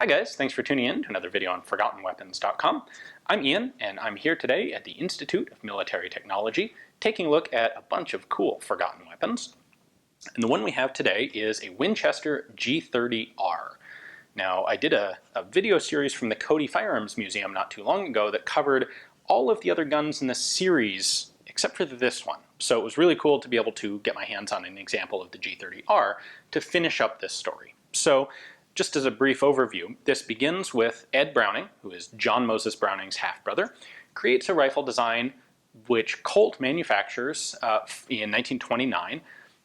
Hi guys, thanks for tuning in to another video on ForgottenWeapons.com. I'm Ian, and I'm here today at the Institute of Military Technology, taking a look at a bunch of cool forgotten weapons. And the one we have today is a Winchester G30R. Now, I did a video series from the Cody Firearms Museum not too long ago that covered all of the other guns in the series, except for this one. So it was really cool to be able to get my hands on an example of the G30R to finish up this story. So, just as a brief overview, this begins with Ed Browning, who is John Moses Browning's half-brother, creates a rifle design which Colt manufactures in 1929,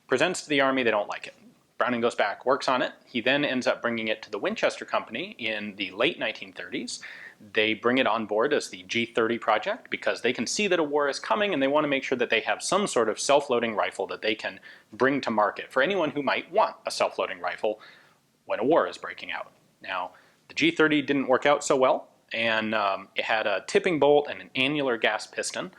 presents to the Army. They don't like it. Browning goes back, works on it. He then ends up bringing it to the Winchester Company in the late 1930s. They bring it on board as the G30 project because they can see that a war is coming and they want to make sure that they have some sort of self-loading rifle that they can bring to market for anyone who might want a self-loading rifle when a war is breaking out. Now, the G30 didn't work out so well, and it had a tipping bolt and an annular gas piston.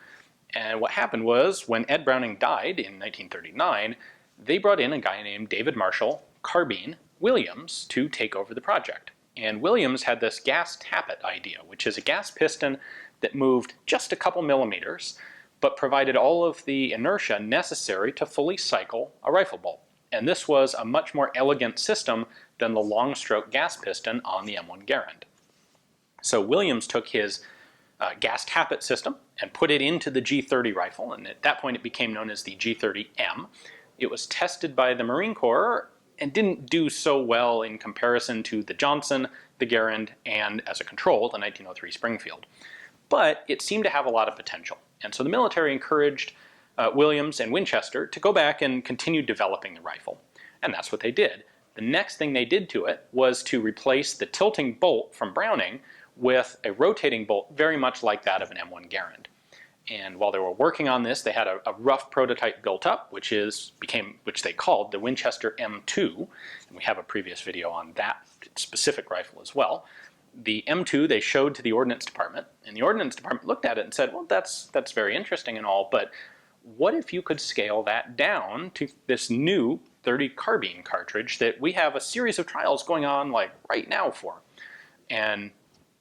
And what happened was, when Ed Browning died in 1939, they brought in a guy named David Marshall Carbine Williams to take over the project. And Williams had this gas tappet idea, which is a gas piston that moved just a couple millimeters, but provided all of the inertia necessary to fully cycle a rifle bolt. And this was a much more elegant system than the long stroke gas piston on the M1 Garand. So Williams took his gas tappet system and put it into the G30 rifle, and at that point it became known as the G30M. It was tested by the Marine Corps and didn't do so well in comparison to the Johnson, the Garand, and as a control, the 1903 Springfield. But it seemed to have a lot of potential, and so the military encouraged Williams and Winchester to go back and continue developing the rifle. And that's what they did. The next thing they did to it was to replace the tilting bolt from Browning with a rotating bolt very much like that of an M1 Garand. And while they were working on this, they had a rough prototype built up, which they called the Winchester M2. And we have a previous video on that specific rifle as well. The M2 they showed to the Ordnance Department, and the Ordnance Department looked at it and said, well, that's very interesting and all, but what if you could scale that down to this new .30 carbine cartridge that we have a series of trials going on like right now for? And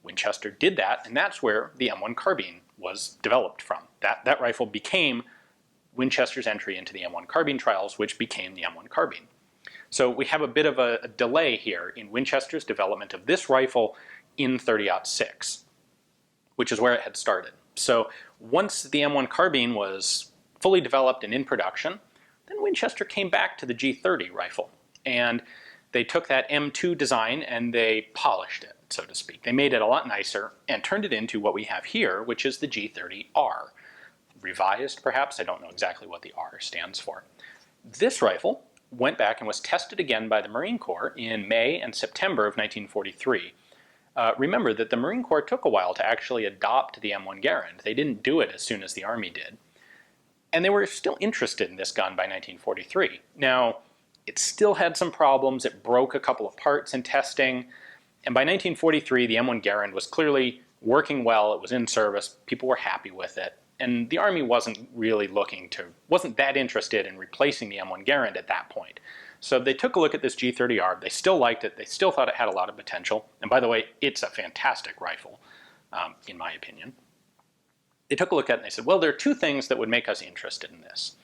Winchester did that, and that's where the M1 carbine was developed from. That rifle became Winchester's entry into the M1 carbine trials, which became the M1 carbine. So we have a bit of a delay here in Winchester's development of this rifle in 30-06, which is where it had started. So once the M1 carbine was fully developed and in production, then Winchester came back to the G30 rifle. And they took that M2 design and they polished it, so to speak. They made it a lot nicer and turned it into what we have here, which is the G30R. Revised, perhaps? I don't know exactly what the R stands for. This rifle went back and was tested again by the Marine Corps in May and September of 1943. Remember that the Marine Corps took a while to actually adopt the M1 Garand. They didn't do it as soon as the Army did. And they were still interested in this gun by 1943. Now, it still had some problems. It broke a couple of parts in testing. And by 1943, the M1 Garand was clearly working well. It was in service. People were happy with it. And the Army wasn't that interested in replacing the M1 Garand at that point. So they took a look at this G30R. They still liked it. They still thought it had a lot of potential. And by the way, it's a fantastic rifle, in my opinion. They took a look at it and they said, well, there are two things that would make us interested in this.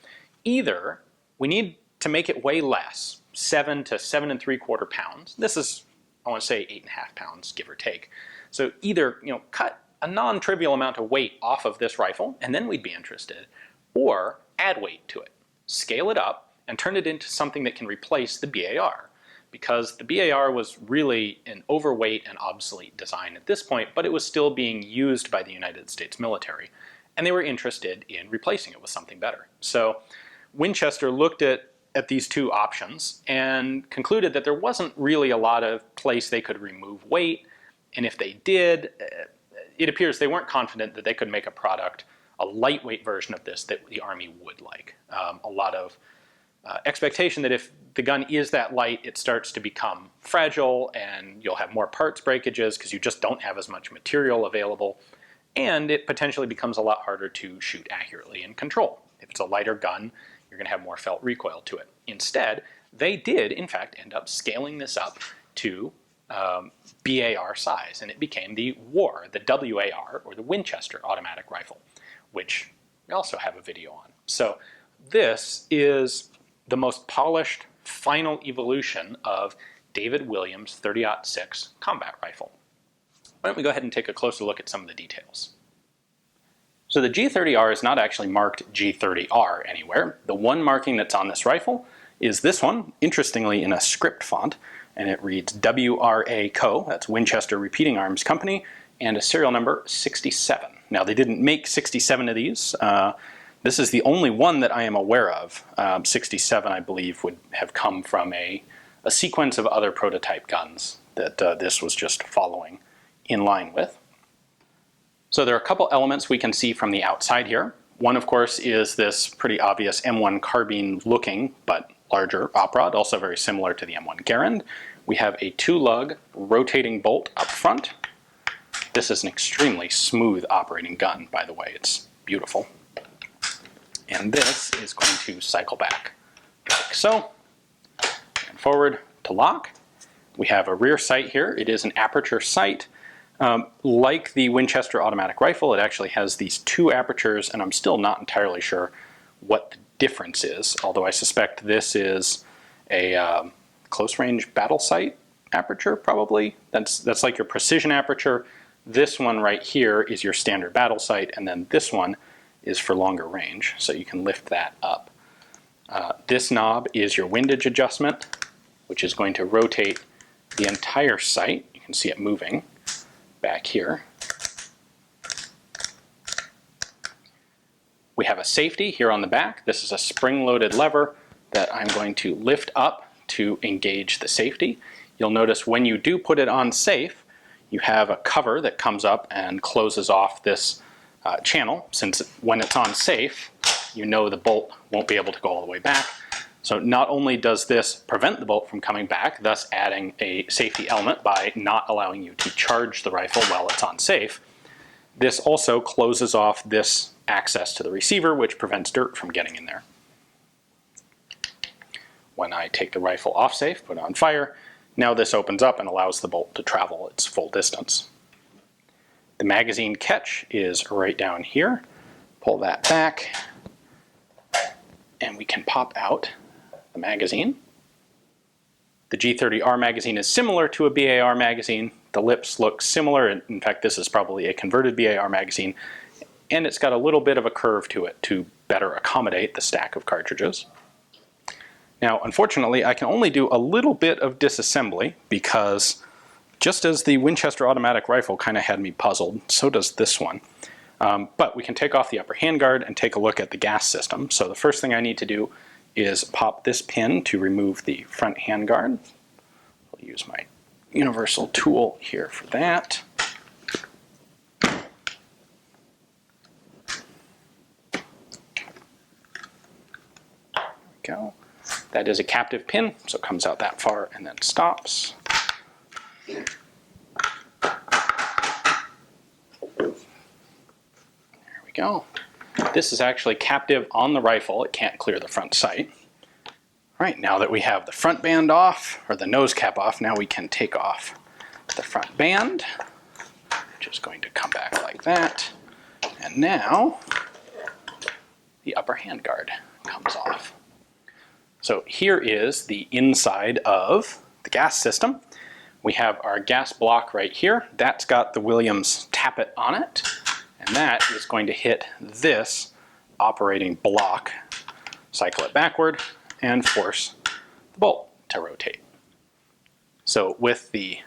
Either we need to make it weigh less, 7 to 7 3/4 pounds. This is, I want to say, 8.5 pounds, give or take. So either, cut a non-trivial amount of weight off of this rifle, and then we'd be interested, or add weight to it, scale it up, and turn it into something that can replace the BAR. Because the BAR was really an overweight and obsolete design at this point, but it was still being used by the United States military. And they were interested in replacing it with something better. So Winchester looked at these two options and concluded that there wasn't really a lot of place they could remove weight. And if they did, it appears they weren't confident that they could make a lightweight version of this that the Army would like. A lot of expectation that if the gun is that light, it starts to become fragile and you'll have more parts breakages because you just don't have as much material available, and it potentially becomes a lot harder to shoot accurately and control. If it's a lighter gun, you're going to have more felt recoil to it. Instead, they did, in fact, end up scaling this up to BAR size, and it became the WAR, the WAR, or the Winchester automatic rifle, which we also have a video on. So this is the most polished final evolution of David Williams' 30-06 combat rifle. Why don't we go ahead and take a closer look at some of the details. So the G30R is not actually marked G30R anywhere. The one marking that's on this rifle is this one, interestingly in a script font, and it reads WRA Co., that's Winchester Repeating Arms Company, and a serial number 67. Now they didn't make 67 of these. This is the only one that I am aware of. 67, I believe, would have come from a sequence of other prototype guns that this was just following in line with. So there are a couple elements we can see from the outside here. One, of course, is this pretty obvious M1 Carbine looking, but larger op rod, also very similar to the M1 Garand. We have a 2-lug rotating bolt up front. This is an extremely smooth operating gun, by the way. It's beautiful. And this is going to cycle back like so, and forward to lock. We have a rear sight here. It is an aperture sight. Like the Winchester automatic rifle, it actually has these 2 apertures, and I'm still not entirely sure what the difference is, although I suspect this is a close range battle sight aperture, probably. That's like your precision aperture. This one right here is your standard battle sight, and then this one is for longer range, so you can lift that up. This knob is your windage adjustment, which is going to rotate the entire sight. You can see it moving back here. We have a safety here on the back. This is a spring-loaded lever that I'm going to lift up to engage the safety. You'll notice when you do put it on safe, you have a cover that comes up and closes off this channel, since when it's on safe, you know the bolt won't be able to go all the way back. So not only does this prevent the bolt from coming back, thus adding a safety element by not allowing you to charge the rifle while it's on safe, this also closes off this access to the receiver, which prevents dirt from getting in there. When I take the rifle off safe, put it on fire, now this opens up and allows the bolt to travel its full distance. The magazine catch is right down here. Pull that back, and we can pop out the magazine. The G30R magazine is similar to a BAR magazine. The lips look similar. In fact, this is probably a converted BAR magazine, and it's got a little bit of a curve to it to better accommodate the stack of cartridges. Now, unfortunately, I can only do a little bit of disassembly because just as the Winchester automatic rifle kind of had me puzzled, so does this one. But we can take off the upper handguard and take a look at the gas system. So the first thing I need to do is pop this pin to remove the front handguard. I'll use my universal tool here for that. There we go. That is a captive pin, so it comes out that far and then stops. There we go. This is actually captive on the rifle. It can't clear the front sight. All right, now that we have the front band off, or the nose cap off, now we can take off the front band, which is going to come back like that. And now the upper handguard comes off. So here is the inside of the gas system. We have our gas block right here. That's got the Williams tappet on it, and that is going to hit this operating block, cycle it backward, and force the bolt to rotate. So with the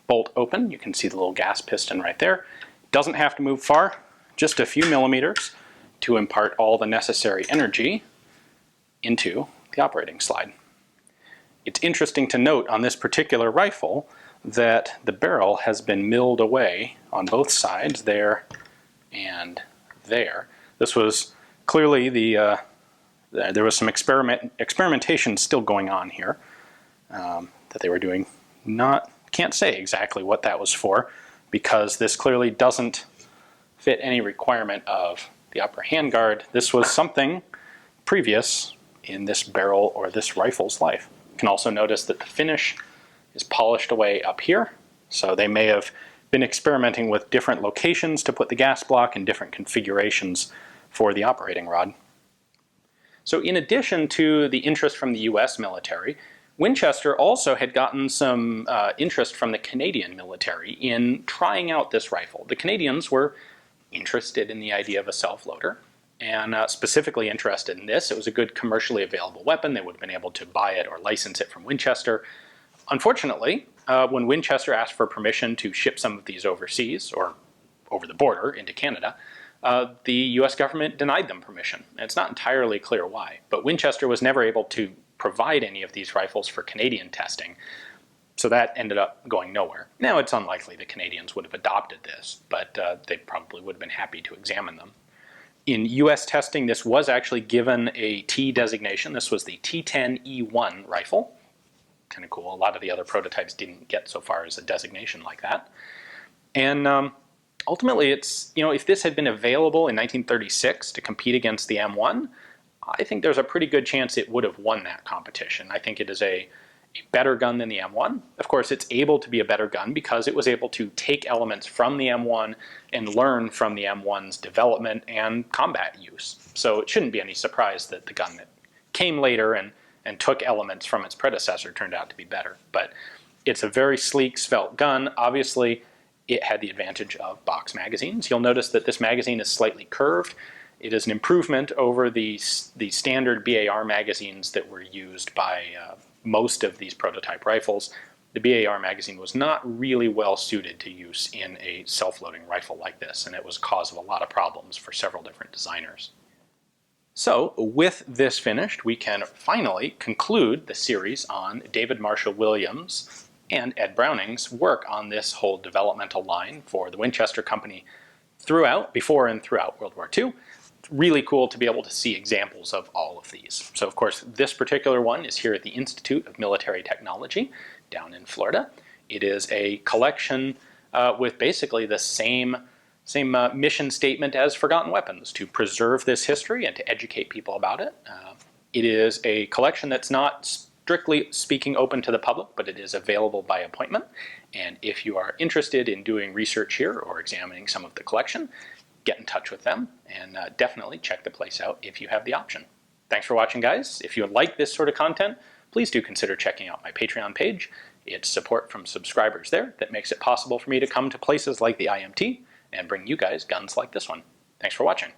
bolt open, you can see the little gas piston right there. It doesn't have to move far, just a few millimeters to impart all the necessary energy into the operating slide. It's interesting to note on this particular rifle that the barrel has been milled away on both sides, there and there. This was clearly there was some experimentation still going on here that they were doing. Can't say exactly what that was for, because this clearly doesn't fit any requirement of the upper handguard. This was something previous in this barrel or this rifle's life. You can also notice that the finish is polished away up here. So they may have been experimenting with different locations to put the gas block and different configurations for the operating rod. So in addition to the interest from the US military, Winchester also had gotten some interest from the Canadian military in trying out this rifle. The Canadians were interested in the idea of a self-loader, and specifically interested in this. It was a good commercially available weapon. They would have been able to buy it or license it from Winchester. Unfortunately, when Winchester asked for permission to ship some of these overseas, or over the border into Canada, the US government denied them permission. And it's not entirely clear why, but Winchester was never able to provide any of these rifles for Canadian testing, so that ended up going nowhere. Now, it's unlikely the Canadians would have adopted this, but they probably would have been happy to examine them. In US testing, this was actually given a T designation. This was the T10E1 rifle. Kind of cool. A lot of the other prototypes didn't get so far as a designation like that. And ultimately, it's, you know, if this had been available in 1936 to compete against the M1, I think there's a pretty good chance it would have won that competition. I think it is a better gun than the M1. Of course, it's able to be a better gun because it was able to take elements from the M1 and learn from the M1's development and combat use. So it shouldn't be any surprise that the gun that came later and took elements from its predecessor turned out to be better. But it's a very sleek, svelte gun. Obviously, it had the advantage of box magazines. You'll notice that this magazine is slightly curved. It is an improvement over the standard BAR magazines that were used by most of these prototype rifles. The BAR magazine was not really well suited to use in a self-loading rifle like this, and it was a cause of a lot of problems for several different designers. So, with this finished, we can finally conclude the series on David Marshall Williams and Ed Browning's work on this whole developmental line for the Winchester Company before and throughout World War II. Really cool to be able to see examples of all of these. So of course, this particular one is here at the Institute of Military Technology down in Florida. It is a collection with basically the same mission statement as Forgotten Weapons, to preserve this history and to educate people about it. It is a collection that's not strictly speaking open to the public, but it is available by appointment. And if you are interested in doing research here or examining some of the collection, get in touch with them, and definitely check the place out if you have the option. Thanks for watching, guys. If you like this sort of content, please do consider checking out my Patreon page. It's support from subscribers there that makes it possible for me to come to places like the IMT and bring you guys guns like this one. Thanks for watching.